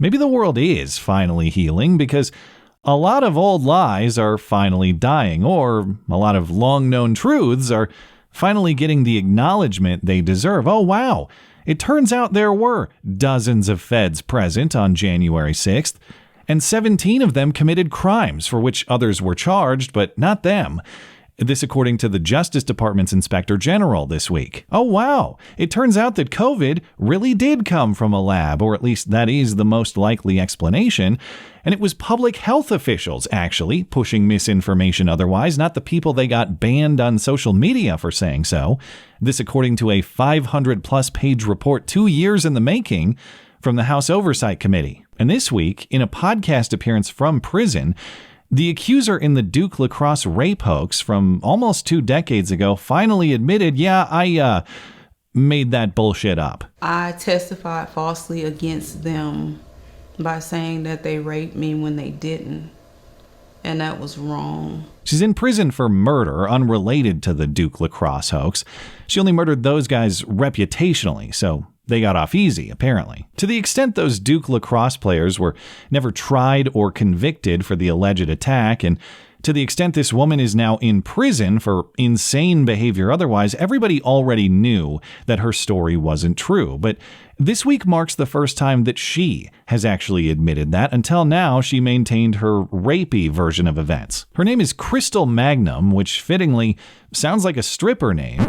Maybe the world is finally healing because a lot of old lies are finally dying, or a lot of long-known truths are finally getting the acknowledgement they deserve. Oh, wow. It turns out there were dozens of feds present on January 6th, and 17 of them committed crimes for which others were charged, but not them. This according to the Justice Department's Inspector General this week. Oh, wow. It turns out that COVID really did come from a lab, or at least that is the most likely explanation. And it was public health officials, actually, pushing misinformation otherwise, not the people they got banned on social media for saying so. This according to a 500-plus page report 2 years in the making from the House Oversight Committee. And this week, in a podcast appearance from prison, the accuser in the Duke Lacrosse rape hoax from almost 2 decades ago finally admitted, yeah, I made that bullshit up. I testified falsely against them by saying that they raped me when they didn't. And that was wrong. She's in prison for murder unrelated to the Duke Lacrosse hoax. She only murdered those guys reputationally, so they got off easy, apparently. To the extent those Duke Lacrosse players were never tried or convicted for the alleged attack, and to the extent this woman is now in prison for insane behavior otherwise, everybody already knew that her story wasn't true. But this week marks the first time that she has actually admitted that. Until now, she maintained her rapey version of events. Her name is Crystal Mangum, which fittingly sounds like a stripper name.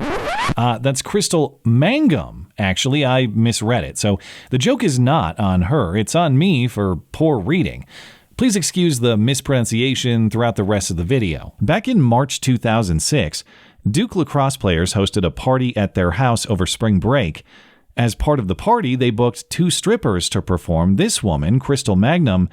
That's Crystal Mangum. Actually, I misread it. So the joke is not on her. It's on me for poor reading. Please excuse the mispronunciation throughout the rest of the video. Back in March 2006, Duke Lacrosse players hosted a party at their house over spring break. As part of the party, they booked 2 strippers to perform, this woman, Crystal Mangum,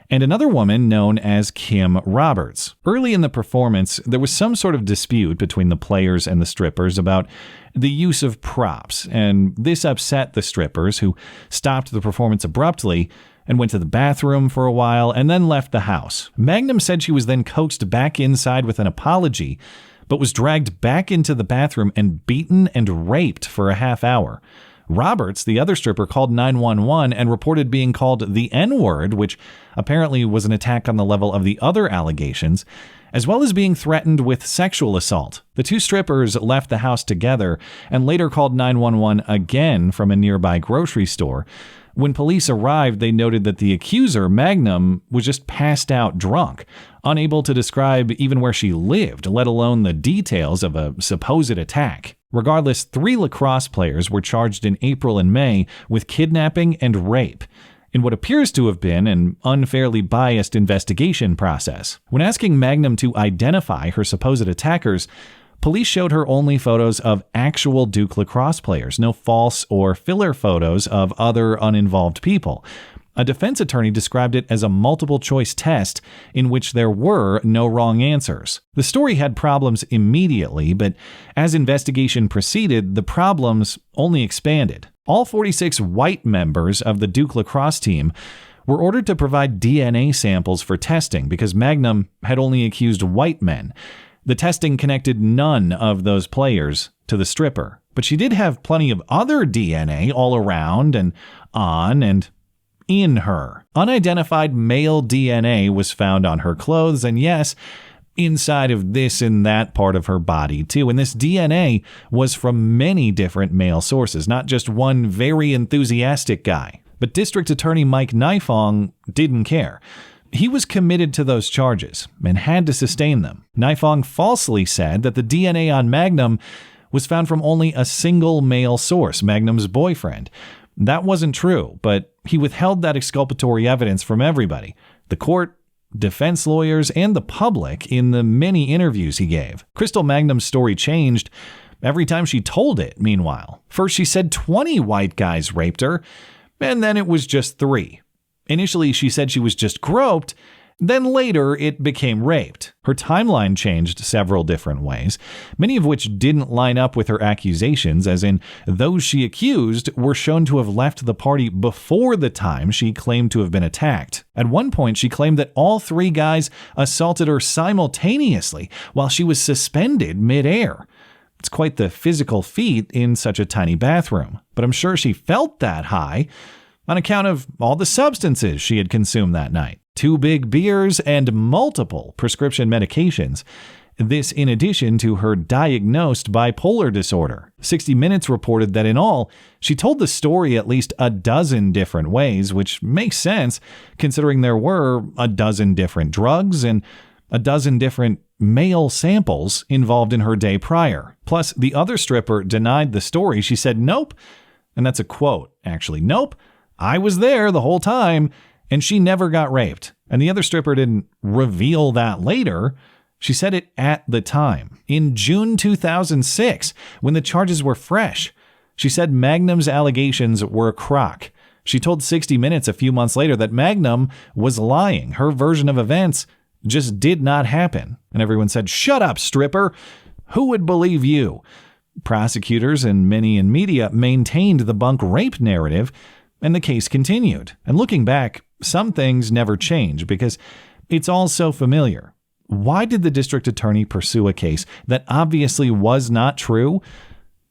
and another woman known as Kim Roberts. Early in the performance, there was some sort of dispute between the players and the strippers about the use of props, and this upset the strippers, who stopped the performance abruptly and went to the bathroom for a while and then left the house. Mangum said she was then coaxed back inside with an apology, but was dragged back into the bathroom and beaten and raped for a half hour. Roberts, the other stripper, called 911 and reported being called the N-word, which apparently was an attack on the level of the other allegations, as well as being threatened with sexual assault. The 2 strippers left the house together and later called 911 again from a nearby grocery store. When police arrived, they noted that the accuser, Mangum, was just passed out drunk, unable to describe even where she lived, let alone the details of a supposed attack. Regardless, 3 lacrosse players were charged in April and May with kidnapping and rape, in what appears to have been an unfairly biased investigation process. When asking Mangum to identify her supposed attackers, police showed her only photos of actual Duke Lacrosse players, no false or filler photos of other uninvolved people. A defense attorney described it as a multiple-choice test in which there were no wrong answers. The story had problems immediately, but as investigation proceeded, the problems only expanded. All 46 white members of the Duke Lacrosse team were ordered to provide DNA samples for testing because Mangum had only accused white men. The testing connected none of those players to the stripper, but she did have plenty of other DNA all around and on and in her. Unidentified male DNA was found on her clothes, and yes, inside of this and that part of her body too. And this DNA was from many different male sources, not just one very enthusiastic guy. But District Attorney Mike Nifong didn't care. He was committed to those charges and had to sustain them. Nifong falsely said that the DNA on Mangum was found from only a single male source, Mangum's boyfriend. That wasn't true, but he withheld that exculpatory evidence from everybody, the court, defense lawyers, and the public in the many interviews he gave. Crystal Mangum's story changed every time she told it, meanwhile. First, she said 20 white guys raped her, and then it was just 3. Initially, she said she was just groped, then later it became raped. Her timeline changed several different ways, many of which didn't line up with her accusations, as in those she accused were shown to have left the party before the time she claimed to have been attacked. At one point, she claimed that all 3 guys assaulted her simultaneously while she was suspended midair. It's quite the physical feat in such a tiny bathroom, but I'm sure she felt that high. on account of all the substances she had consumed that night. 2 big beers and multiple prescription medications. This in addition to her diagnosed bipolar disorder. 60 Minutes reported that in all, she told the story at least a dozen different ways, which makes sense considering there were a dozen different drugs and a dozen different male samples involved in her day prior. Plus, the other stripper denied the story. She said, "Nope." And that's a quote, actually. "Nope, I was there the whole time, and she never got raped." And the other stripper didn't reveal that later. She said it at the time. In June 2006, when the charges were fresh, she said Mangum's allegations were a crock. She told 60 Minutes a few months later that Mangum was lying. Her version of events just did not happen. And everyone said, "Shut up, stripper. Who would believe you?" Prosecutors and many in media maintained the bunk rape narrative, and the case continued. And looking back, some things never change because it's all so familiar. Why did the district attorney pursue a case that obviously was not true?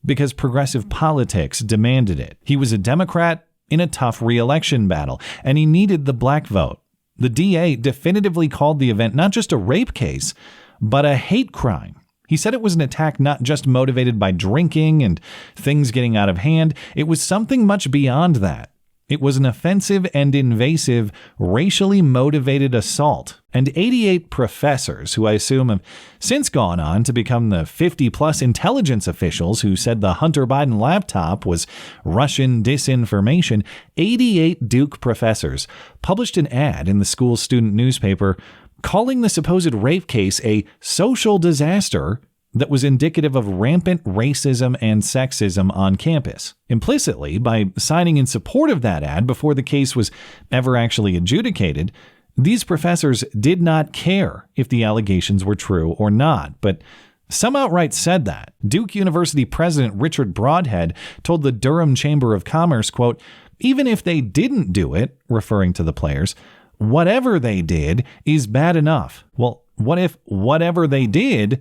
Because progressive politics demanded it. He was a Democrat in a tough re-election battle, and he needed the black vote. The DA definitively called the event not just a rape case, but a hate crime. He said it was an attack not just motivated by drinking and things getting out of hand. It was something much beyond that. It was an offensive and invasive, racially motivated assault. And 88 professors, who I assume have since gone on to become the 50-plus intelligence officials who said the Hunter Biden laptop was Russian disinformation, 88 Duke professors published an ad in the school's student newspaper calling the supposed rape case a social disaster that was indicative of rampant racism and sexism on campus. Implicitly, by signing in support of that ad before the case was ever actually adjudicated, these professors did not care if the allegations were true or not, but some outright said that. Duke University President Richard Broadhead told the Durham Chamber of Commerce, quote, "Even if they didn't do it," referring to the players, "whatever they did is bad enough." Well, what if whatever they did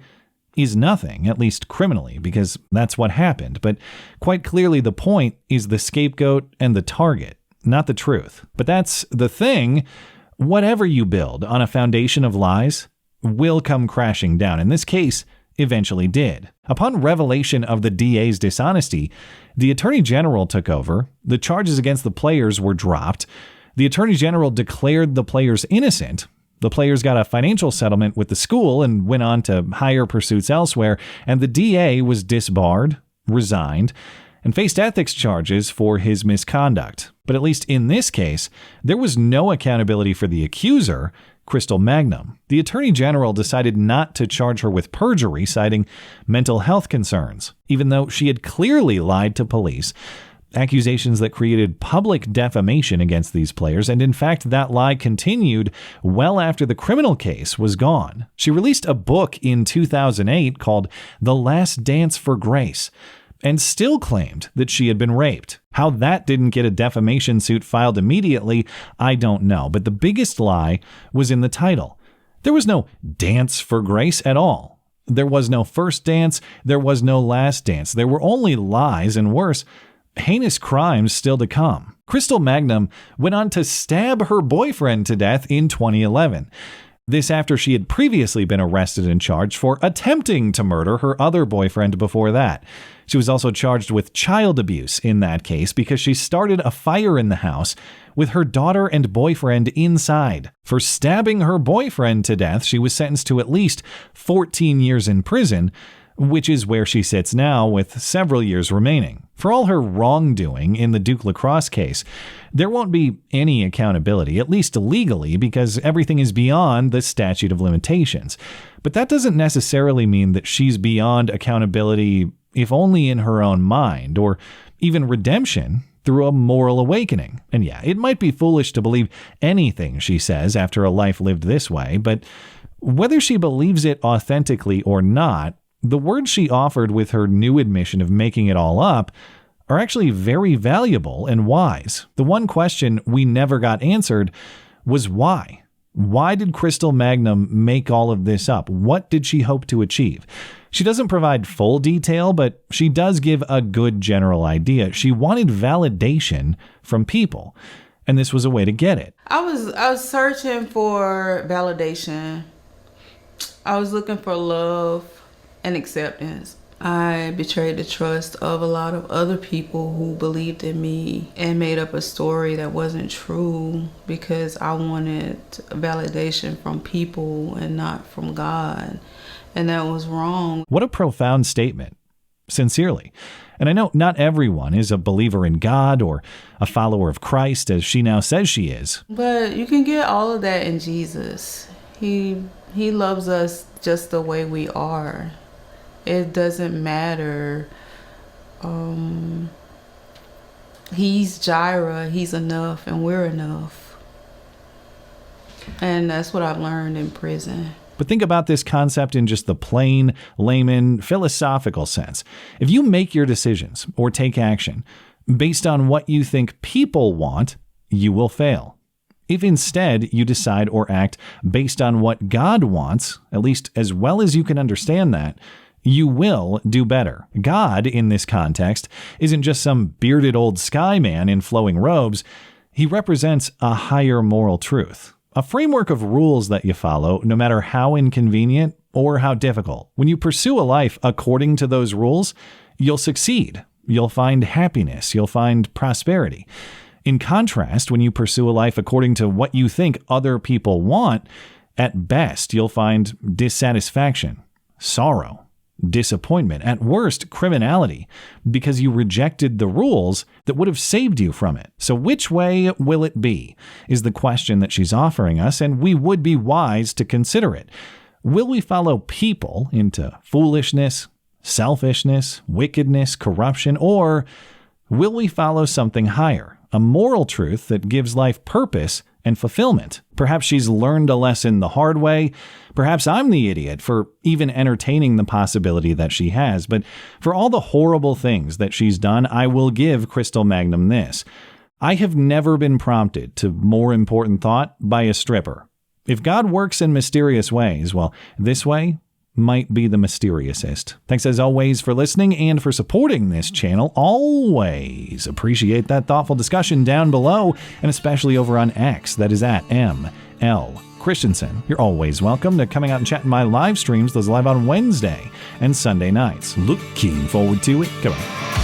is nothing, at least criminally, because that's what happened. But quite clearly the point is the scapegoat and the target, not the truth. But that's the thing. Whatever you build on a foundation of lies will come crashing down. In this case, eventually did. Upon revelation of the DA's dishonesty, the Attorney General took over. The charges against the players were dropped. The Attorney General declared the players innocent. The players got a financial settlement with the school and went on to higher pursuits elsewhere, and the DA was disbarred, resigned, and faced ethics charges for his misconduct. But at least in this case, there was no accountability for the accuser, Crystal Mangum. The Attorney General decided not to charge her with perjury, citing mental health concerns, even though she had clearly lied to police. Accusations that created public defamation against these players, and in fact that lie continued well after the criminal case was gone. She released a book in 2008 called The Last Dance for Grace, and still claimed that she had been raped. How that didn't get a defamation suit filed immediately, I don't know, but the biggest lie was in the title. There was no dance for grace at all. There was no first dance, there was no last dance. There were only lies, and worse, heinous crimes still to come. Crystal Mangum went on to stab her boyfriend to death in 2011. This after she had previously been arrested and charged for attempting to murder her other boyfriend before that. She was also charged with child abuse in that case because she started a fire in the house with her daughter and boyfriend inside. For stabbing her boyfriend to death, she was sentenced to at least 14 years in prison, which is where she sits now with several years remaining. For all her wrongdoing in the Duke Lacrosse case, there won't be any accountability, at least legally, because everything is beyond the statute of limitations. But that doesn't necessarily mean that she's beyond accountability, if only in her own mind, or even redemption through a moral awakening. And yeah, it might be foolish to believe anything she says after a life lived this way, but whether she believes it authentically or not, the words she offered with her new admission of making it all up are actually very valuable and wise. The one question we never got answered was why? Why did Crystal Mangum make all of this up? What did she hope to achieve? She doesn't provide full detail, but she does give a good general idea. She wanted validation from people, and this was a way to get it. I was searching for validation. I was looking for love and acceptance. I betrayed the trust of a lot of other people who believed in me and made up a story that wasn't true because I wanted validation from people and not from God. And that was wrong. What a profound statement. Sincerely. And I know not everyone is a believer in God or a follower of Christ, as she now says she is. But you can get all of that in Jesus. He loves us just the way we are. It doesn't matter. He's Jireh, he's enough, and we're enough. And that's what I've learned in prison. But think about this concept in just the plain, layman, philosophical sense. If you make your decisions or take action based on what you think people want, you will fail. If instead you decide or act based on what God wants, at least as well as you can understand that, you will do better. God, in this context, isn't just some bearded old sky man in flowing robes. He represents a higher moral truth, a framework of rules that you follow, no matter how inconvenient or how difficult. When you pursue a life according to those rules, you'll succeed. You'll find happiness. You'll find prosperity. In contrast, when you pursue a life according to what you think other people want, at best, you'll find dissatisfaction, sorrow, disappointment, at worst, criminality, because you rejected the rules that would have saved you from it. So which way will it be, is the question that she's offering us, and we would be wise to consider it. Will we follow people into foolishness, selfishness, wickedness, corruption, or will we follow something higher, a moral truth that gives life purpose and fulfillment? Perhaps she's learned a lesson the hard way. Perhaps I'm the idiot for even entertaining the possibility that she has. But for all the horrible things that she's done, I will give Crystal Mangum this. I have never been prompted to more important thought by a stripper. If God works in mysterious ways, well, this way might be the mysteriousest. Thanks as always for listening and for supporting this channel. Always appreciate that thoughtful discussion down below, and especially over on X, that is at ML Christiansen. You're always welcome to coming out and chatting my live streams, those live on Wednesday and Sunday nights. Looking forward to it. Goodbye.